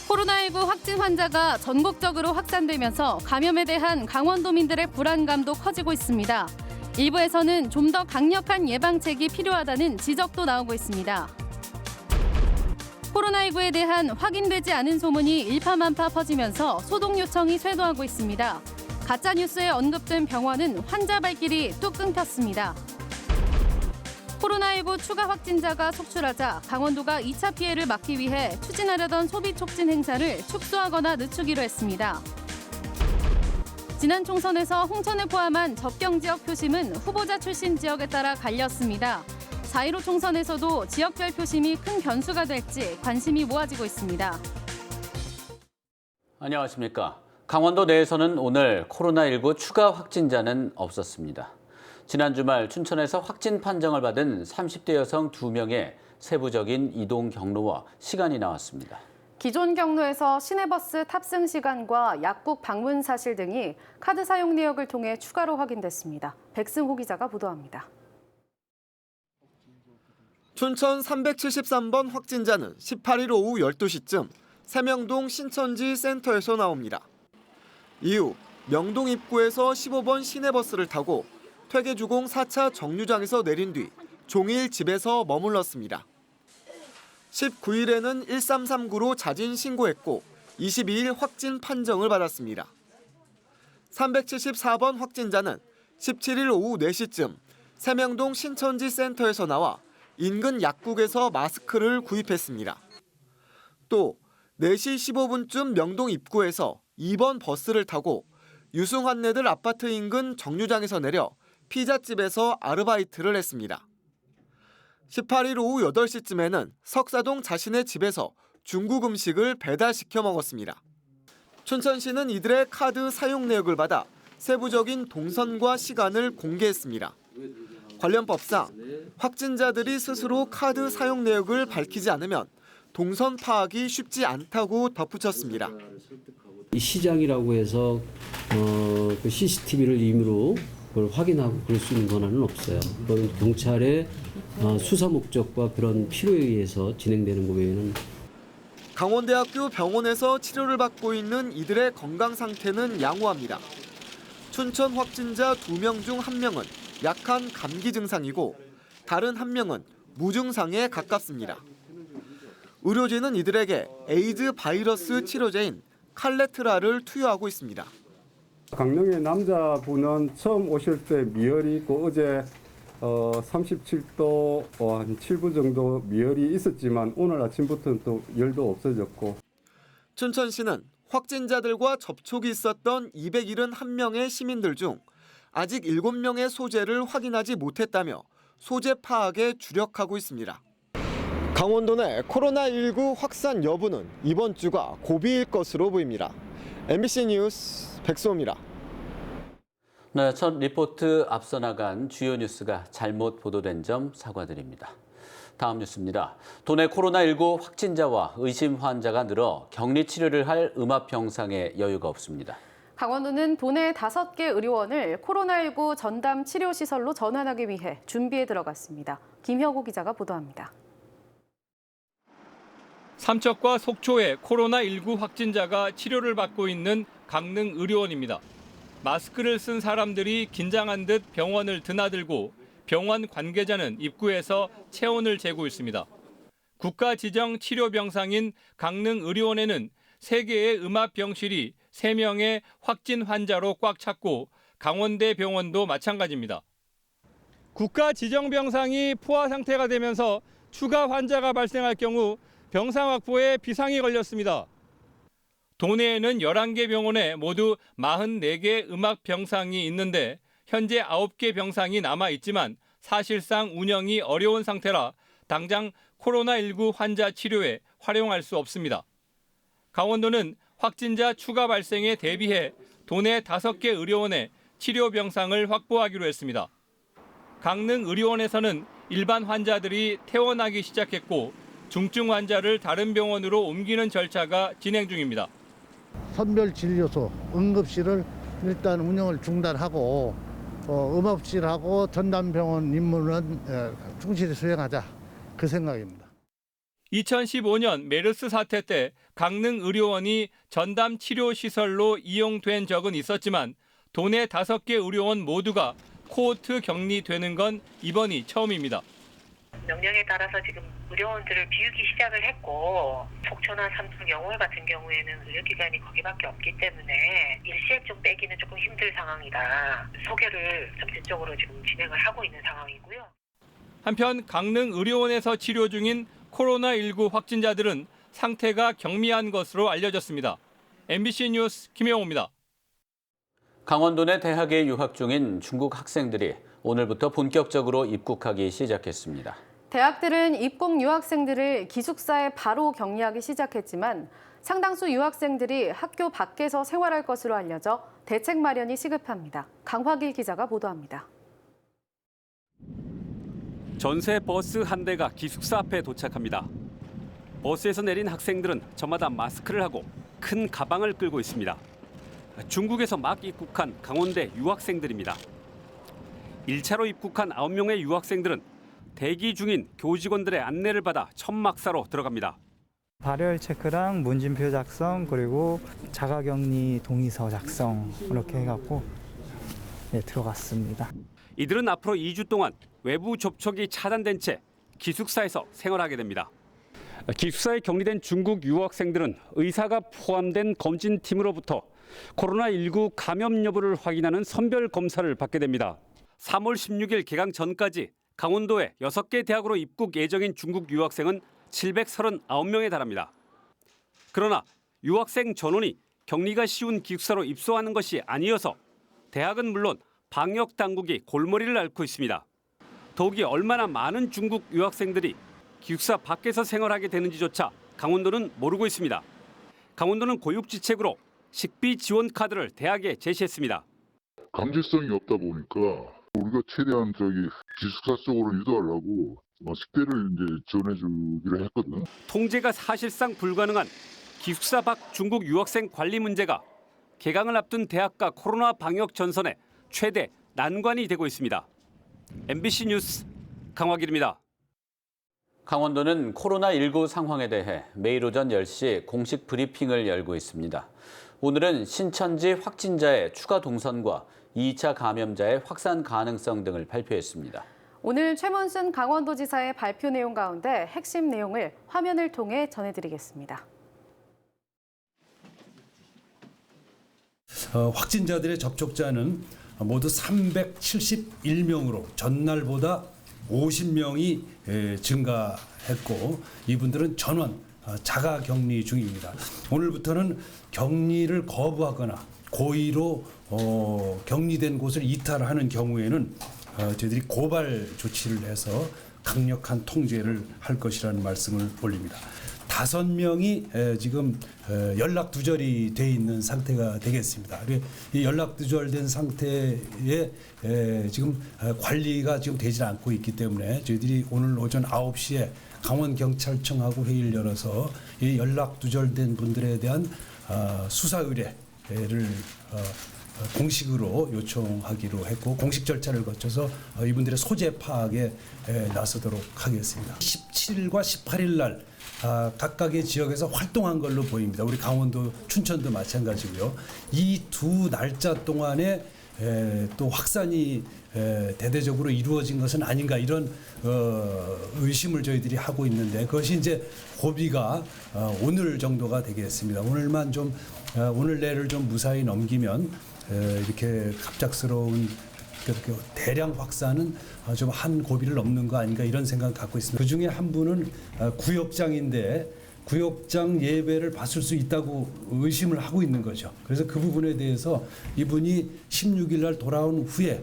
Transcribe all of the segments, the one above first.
코로나19 확진 환자가 전국적으로 확산되면서 감염에 대한 강원도민들의 불안감도 커지고 있습니다. 일부에서는 좀 더 강력한 예방책이 필요하다는 지적도 나오고 있습니다. 코로나19에 대한 확인되지 않은 소문이 일파만파 퍼지면서 소독 요청이 쇄도하고 있습니다. 가짜뉴스에 언급된 병원은 환자 발길이 뚝 끊겼습니다. 코로나19 추가 확진자가 속출하자 강원도가 2차 피해를 막기 위해 추진하려던 소비 촉진 행사를 축소하거나 늦추기로 했습니다. 지난 총선에서 홍천을 포함한 접경 지역 표심은 후보자 출신 지역에 따라 갈렸습니다. 4.15 총선에서도 지역별 표심이 큰 변수가 될지 관심이 모아지고 있습니다. 안녕하십니까. 강원도 내에서는 오늘 코로나19 추가 확진자는 없었습니다. 지난 주말 춘천에서 확진 판정을 받은 30대 여성 2명의 세부적인 이동 경로와 시간이 나왔습니다. 기존 경로에서 시내버스 탑승 시간과 약국 방문 사실 등이 카드 사용 내역을 통해 추가로 확인됐습니다. 백승호 기자가 보도합니다. 춘천 373번 확진자는 18일 오후 12시쯤 세명동 신천지 센터에서 나옵니다. 이후 명동 입구에서 15번 시내버스를 타고 퇴계주공 4차 정류장에서 내린 뒤 종일 집에서 머물렀습니다. 19일에는 1339로 자진 신고했고 22일 확진 판정을 받았습니다. 374번 확진자는 17일 오후 4시쯤 세명동 신천지 센터에서 나와 인근 약국에서 마스크를 구입했습니다. 또 4시 15분쯤 명동 입구에서 2번 버스를 타고 유승환네들 아파트 인근 정류장에서 내려 피자집에서 아르바이트를 했습니다. 18일 오후 8시쯤에는 석사동 자신의 집에서 중국 음식을 배달시켜 먹었습니다. 춘천시는 이들의 카드 사용 내역을 받아 세부적인 동선과 시간을 공개했습니다. 관련 법상 확진자들이 스스로 카드 사용 내역을 밝히지 않으면 동선 파악이 쉽지 않다고 덧붙였습니다. 이 시장이라고 해서 그 CCTV를 임의로 그걸 확인하고 그럴 수 있는 권한은 없어요. 그건 경찰의 수사 목적과 그런 필요에 의해서 진행되는 거 외에는. 강원대학교 병원에서 치료를 받고 있는 이들의 건강 상태는 양호합니다. 춘천 확진자 2명 중 1명은 약한 감기 증상이고 다른 1명은 무증상에 가깝습니다. 의료진은 이들에게 에이즈 바이러스 치료제인 칼레트라를 투여하고 있습니다. 강릉의 남자분은 처음 오실 때 미열이 있고 어제 37도 한 7분 정도 미열이 있었지만 오늘 아침부터는 또 열도 없어졌고. 춘천시는 확진자들과 접촉이 있었던 271명의 시민들 중 아직 7명의 소재를 확인하지 못했다며 소재 파악에 주력하고 있습니다. 강원도 내 코로나19 확산 여부는 이번 주가 고비일 것으로 보입니다. MBC 뉴스 백수호입니다. 네, 첫 리포트 앞서 나간 주요 뉴스가 잘못 보도된 점 사과드립니다. 다음 뉴스입니다. 도내 코로나19 확진자와 의심 환자가 늘어 격리 치료를 할 음압병상에 여유가 없습니다. 강원도는 도내 5개 의료원을 코로나19 전담 치료시설로 전환하기 위해 준비에 들어갔습니다. 김혁우 기자가 보도합니다. 삼척과 속초에 코로나19 확진자가 치료를 받고 있는 강릉 의료원입니다. 마스크를 쓴 사람들이 긴장한 듯 병원을 드나들고 병원 관계자는 입구에서 체온을 재고 있습니다. 국가 지정 치료병상인 강릉 의료원에는 3개의 음압병실이 3명의 확진 환자로 꽉 찼고 강원대 병원도 마찬가지입니다. 국가 지정 병상이 포화 상태가 되면서 추가 환자가 발생할 경우 병상 확보에 비상이 걸렸습니다. 도내에는 11개 병원에 모두 44개 음압 병상이 있는데 현재 9개 병상이 남아 있지만 사실상 운영이 어려운 상태라 당장 코로나19 환자 치료에 활용할 수 없습니다. 강원도는 확진자 추가 발생에 대비해 도내 5개 의료원에 치료 병상을 확보하기로 했습니다. 강릉 의료원에서는 일반 환자들이 퇴원하기 시작했고 중증 환자를 다른 병원으로 옮기는 절차가 진행 중입니다. 선별진료소, 응급실을 일단 운영을 중단하고 음압실하고 전담병원 임무는 충실히 수행하자 그 생각입니다. 2015년 메르스 사태 때 강릉 의료원이 전담 치료 시설로 이용된 적은 있었지만 도내 5개 의료원 모두가 코호트 격리되는 건 이번이 처음입니다. 명령에 따라서 지금 의료원들을 비우기 시작을 했고 속초나 삼성, 영월 같은 경우에는 의료기관이 거기밖에 없기 때문에 일시에 좀 빼기는 조금 힘들 상황이다. 소개를 점진적으로 지금 진행을 하고 있는 상황이고요. 한편 강릉 의료원에서 치료 중인 코로나19 확진자들은 상태가 경미한 것으로 알려졌습니다. MBC 뉴스 김영호입니다. 강원도 내 대학에 유학 중인 중국 학생들이 오늘부터 본격적으로 입국하기 시작했습니다. 대학들은 입국 유학생들을 기숙사에 바로 격리하기 시작했지만 상당수 유학생들이 학교 밖에서 생활할 것으로 알려져 대책 마련이 시급합니다. 강화길 기자가 보도합니다. 전세 버스 한 대가 기숙사 앞에 도착합니다. 버스에서 내린 학생들은 저마다 마스크를 하고 큰 가방을 끌고 있습니다. 중국에서 막 입국한 강원대 유학생들입니다. 1차로 입국한 9명의 유학생들은 대기 중인 교직원들의 안내를 받아 천막사로 들어갑니다. 발열 체크랑 문진표 작성 그리고 자가격리 동의서 작성 이렇게 해갖고 들어갔습니다. 이들은 앞으로 2주 동안 외부 접촉이 차단된 채 기숙사에서 생활하게 됩니다. 기숙사에 격리된 중국 유학생들은 의사가 포함된 검진팀으로부터 코로나19 감염 여부를 확인하는 선별 검사를 받게 됩니다. 3월 16일 개강 전까지 강원도의 6개 대학으로 입국 예정인 중국 유학생은 739명에 달합니다. 그러나 유학생 전원이 격리가 쉬운 기숙사로 입소하는 것이 아니어서 대학은 물론 방역 당국이 골머리를 앓고 있습니다. 더욱이 얼마나 많은 중국 유학생들이 기숙사 밖에서 생활하게 되는지조차 강원도는 모르고 있습니다. 강원도는 고육지책으로 식비 지원 카드를 대학에 제시했습니다. 강제성이 없다 보니까 우리가 최대한 기숙사 쪽으로 유도하려고 식대를 이제 지원해주기로 했거든. 통제가 사실상 불가능한 기숙사 밖 중국 유학생 관리 문제가 개강을 앞둔 대학과 코로나 방역 전선의 최대 난관이 되고 있습니다. MBC 뉴스 강화길입니다. 강원도는 코로나19 상황에 대해 매일 오전 10시 공식 브리핑을 열고 있습니다. 오늘은 신천지 확진자의 추가 동선과 2차 감염자의 확산 가능성 등을 발표했습니다. 오늘 최문순 강원도지사의 발표 내용 가운데 핵심 내용을 화면을 통해 전해드리겠습니다. 확진자들의 접촉자는 모두 371명으로 전날보다 50명이 증가했고 이분들은 전원 자가 격리 중입니다. 오늘부터는 격리를 거부하거나 고의로 격리된 곳을 이탈하는 경우에는 저희들이 고발 조치를 해서 강력한 통제를 할 것이라는 말씀을 올립니다. 5명이 지금 연락 두절이 돼 있는 상태가 되겠습니다. 이 연락 두절된 상태에 지금 관리가 지금 되지 않고 있기 때문에 저희들이 오늘 오전 9시에 강원경찰청하고 회의를 열어서 이 연락 두절된 분들에 대한 수사 의뢰를 공식으로 요청하기로 했고 공식 절차를 거쳐서 이분들의 소재 파악에 나서도록 하겠습니다. 17일과 18일 날 각각의 지역에서 활동한 걸로 보입니다. 우리 강원도, 춘천도 마찬가지고요. 이 두 날짜 동안에 또 확산이 대대적으로 이루어진 것은 아닌가 이런 의심을 저희들이 하고 있는데 그것이 이제 고비가 오늘 정도가 되겠습니다. 오늘만 좀 오늘 내를 좀 무사히 넘기면 이렇게 갑작스러운 대량 확산은 좀 한 고비를 넘는 거 아닌가 이런 생각을 갖고 있습니다. 그중에 한 분은 구역장인데 구역장 예배를 받을 수 있다고 의심을 하고 있는 거죠. 그래서 그 부분에 대해서 이분이 16일 날 돌아온 후에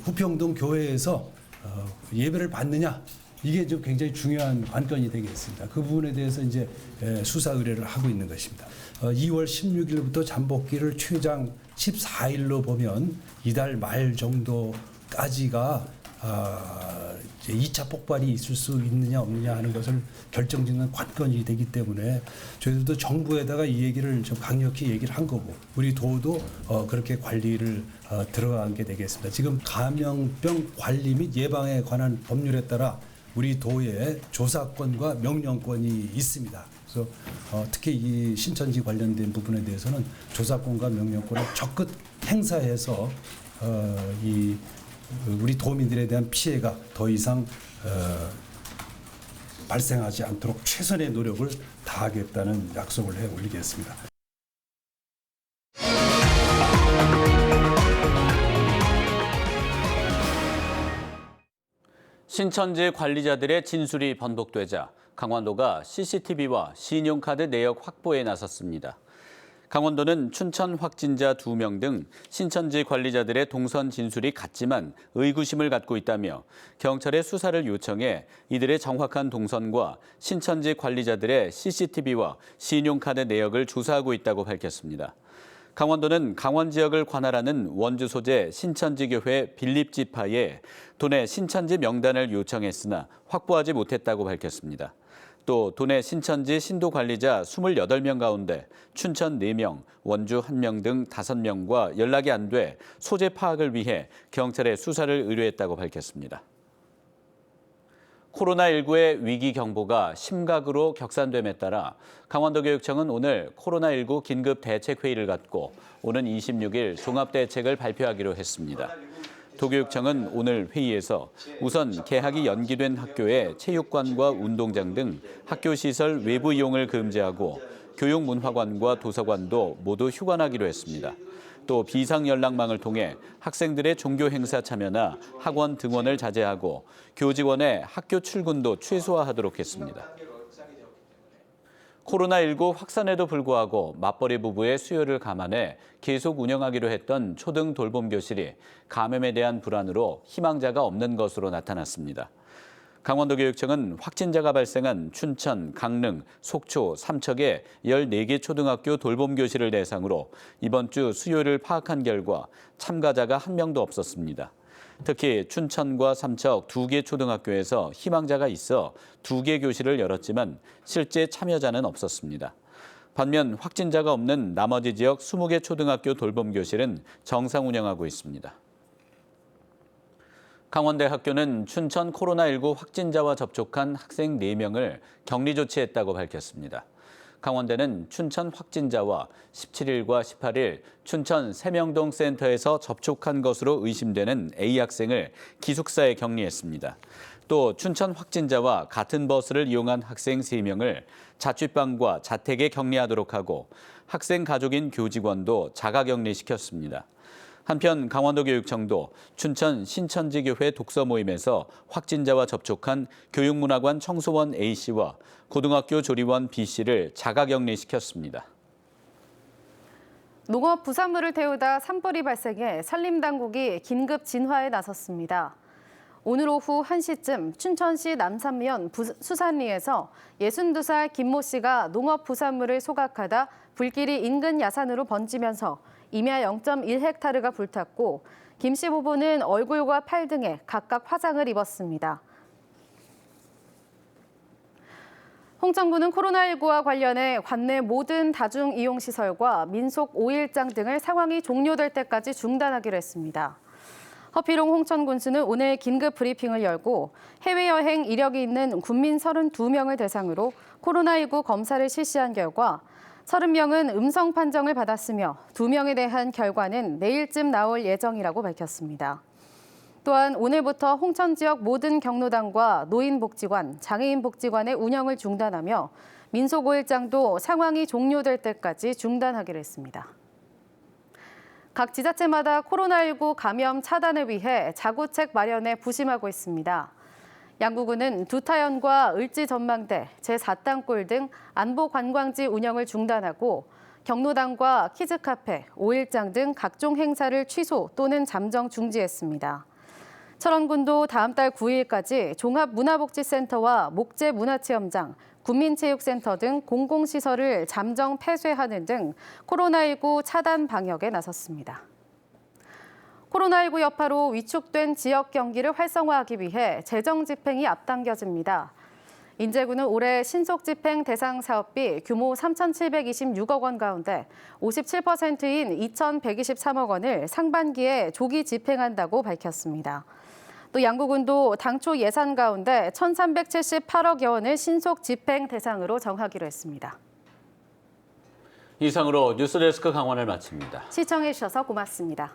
후평동 교회에서 예배를 받느냐 이게 좀 굉장히 중요한 관건이 되겠습니다. 그 부분에 대해서 이제 수사 의뢰를 하고 있는 것입니다. 2월 16일부터 잠복기를 최장 14일로 보면 이달 말 정도까지가 이제 2차 폭발이 있을 수 있느냐 없느냐 하는 것을 결정짓는 관건이 되기 때문에 저희들도 정부에다가 이 얘기를 좀 강력히 얘기를 한 거고 우리 도도 그렇게 관리를 들어간 게 되겠습니다. 지금 감염병 관리 및 예방에 관한 법률에 따라 우리 도에 조사권과 명령권이 있습니다. 그래서 특히 이 신천지 관련된 부분에 대해서는 조사권과 명령권을 적극 행사해서 우리 도민들에 대한 피해가 더 이상 발생하지 않도록 최선의 노력을 다하겠다는 약속을 해 올리겠습니다. 신천지 관리자들의 진술이 번복되자 강원도가 CCTV와 신용카드 내역 확보에 나섰습니다. 강원도는 춘천 확진자 2명 등 신천지 관리자들의 동선 진술이 같지만 의구심을 갖고 있다며 경찰에 수사를 요청해 이들의 정확한 동선과 신천지 관리자들의 CCTV와 신용카드 내역을 조사하고 있다고 밝혔습니다. 강원도는 강원 지역을 관할하는 원주 소재 신천지교회 빌립지파에 도내 신천지 명단을 요청했으나 확보하지 못했다고 밝혔습니다. 또 도내 신천지 신도 관리자 28명 가운데 춘천 4명, 원주 1명 등 5명과 연락이 안 돼 소재 파악을 위해 경찰에 수사를 의뢰했다고 밝혔습니다. 코로나19의 위기 경보가 심각으로 격산됨에 따라 강원도교육청은 오늘 코로나19 긴급 대책회의를 갖고 오는 26일 종합대책을 발표하기로 했습니다. 도교육청은 오늘 회의에서 우선 개학이 연기된 학교의 체육관과 운동장 등 학교 시설 외부 이용을 금지하고 교육문화관과 도서관도 모두 휴관하기로 했습니다. 또 비상연락망을 통해 학생들의 종교 행사 참여나 학원 등원을 자제하고 교직원의 학교 출근도 최소화하도록 했습니다. 코로나19 확산에도 불구하고 맞벌이 부부의 수요를 감안해 계속 운영하기로 했던 초등 돌봄교실이 감염에 대한 불안으로 희망자가 없는 것으로 나타났습니다. 강원도교육청은 확진자가 발생한 춘천, 강릉, 속초, 삼척의 14개 초등학교 돌봄교실을 대상으로 이번 주 수요를 파악한 결과 참가자가 1명도 없었습니다. 특히 춘천과 삼척 2개 초등학교에서 희망자가 있어 2개 교실을 열었지만 실제 참여자는 없었습니다. 반면 확진자가 없는 나머지 지역 20개 초등학교 돌봄교실은 정상 운영하고 있습니다. 강원대학교는 춘천 코로나19 확진자와 접촉한 학생 4명을 격리 조치했다고 밝혔습니다. 강원대는 춘천 확진자와 17일과 18일 춘천 세명동 센터에서 접촉한 것으로 의심되는 A 학생을 기숙사에 격리했습니다. 또 춘천 확진자와 같은 버스를 이용한 학생 3명을 자취방과 자택에 격리하도록 하고 학생 가족인 교직원도 자가격리시켰습니다. 한편 강원도교육청도 춘천 신천지교회 독서 모임에서 확진자와 접촉한 교육문화관 청소원 A씨와 고등학교 조리원 B씨를 자가격리시켰습니다. 농업 부산물을 태우다 산불이 발생해 산림당국이 긴급 진화에 나섰습니다. 오늘 오후 1시쯤 춘천시 남산면 수산리에서 62살 김모 씨가 농업 부산물을 소각하다 불길이 인근 야산으로 번지면서 임야 0.1헥타르가 불탔고 김 씨 부부는 얼굴과 팔 등에 각각 화상을 입었습니다. 홍천구는 코로나19와 관련해 관내 모든 다중이용시설과 민속 5일장 등을 상황이 종료될 때까지 중단하기로 했습니다. 허피롱 홍천군수는 오늘 긴급 브리핑을 열고 해외여행 이력이 있는 군민 32명을 대상으로 코로나19 검사를 실시한 결과 30명은 음성 판정을 받았으며 2명에 대한 결과는 내일쯤 나올 예정이라고 밝혔습니다. 또한 오늘부터 홍천 지역 모든 경로당과 노인복지관, 장애인복지관의 운영을 중단하며 민속 5일장도 상황이 종료될 때까지 중단하기로 했습니다. 각 지자체마다 코로나19 감염 차단을 위해 자구책 마련에 부심하고 있습니다. 양구군은 두타연과 을지전망대, 제4땅굴 등 안보관광지 운영을 중단하고 경로당과 키즈카페, 5일장 등 각종 행사를 취소 또는 잠정 중지했습니다. 철원군도 다음 달 9일까지 종합문화복지센터와 목재문화체험장, 군민체육센터 등 공공시설을 잠정 폐쇄하는 등 코로나19 차단 방역에 나섰습니다. 코로나19 여파로 위축된 지역 경기를 활성화하기 위해 재정 집행이 앞당겨집니다. 인제구는 올해 신속집행 대상 사업비 규모 3,726억 원 가운데 57%인 2,123억 원을 상반기에 조기 집행한다고 밝혔습니다. 또 양구군도 당초 예산 가운데 1,378억여 원을 신속 집행 대상으로 정하기로 했습니다. 이상으로 뉴스데스크 강원을 마칩니다. 시청해 주셔서 고맙습니다.